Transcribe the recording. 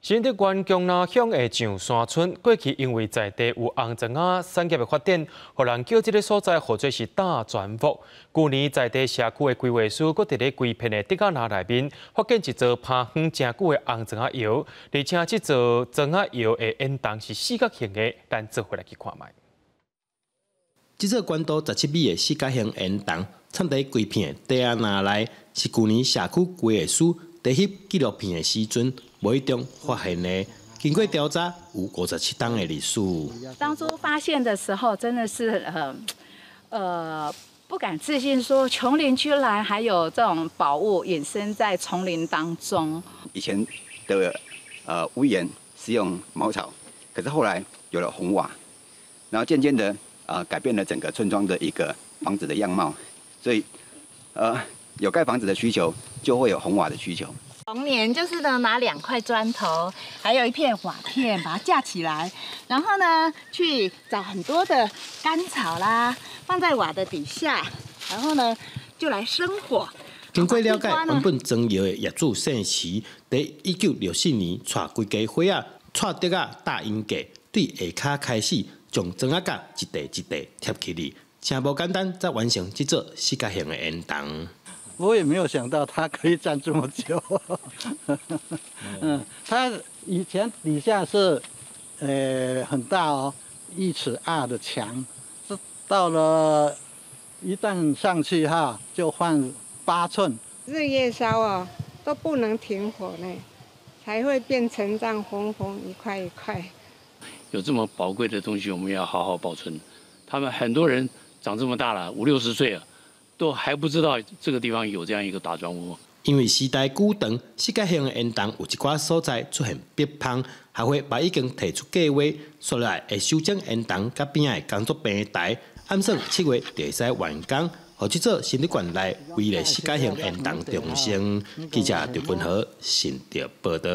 新竹县江南乡的上山村，过去因为在地有红砖仔产业的发展，互人叫这个所在或者是大泉屋。去年在地社区的规划师，搁伫咧规片的竹仔林内面，发现一座趴远真久的红砖仔窑，而且这座砖仔窑的烟筒是四角形的，咱做回来去看卖。这座高度17米的四角形烟筒，藏在规片的竹仔林内，是去年社区规划师在翕纪录片的时阵，无意中发现的。经过调查，有57档的历史。当初发现的时候，真的是不敢置信，说琼林居然还有这种宝物隐身在丛林当中。以前的屋檐是用茅草，可是后来有了红瓦，然后渐渐的改变了整个村庄的一个房子的样貌，所以有盖房子的需求，就会有红瓦的需求。逢年就是呢，拿2块砖头，还有一片瓦片，把它架起来，然后呢，去找很多的干草啦，放在瓦的底下，然后呢，就来生火。经过了解，原本砖窑的业主姓徐，在1964年带规家伙仔带竹仔搭烟架，对下骹开始将砖仔架一地一地贴起嚟，真无简单，才完成这座四角形的烟筒。我也没有想到它可以站这么久。它以前底下是很大哦，1尺2的墙，是到了一旦上去哈，就换8寸。日夜烧哦，都不能停火呢，才会变成这样红红一块一块。有这么宝贵的东西，我们要好好保存。他们很多人长这么大了，50、60岁了。都还不知道这个地方有这样一个大砖屋。因为时代久长，四角形的烟筒有一寡所在出现壁碰，学会把已经提出计划，所来会修整烟筒甲边仔的工作平台，暗算7月就会使完工，互这座新竹县内唯一的四角形烟筒重生。记者刘君豪，新竹报道。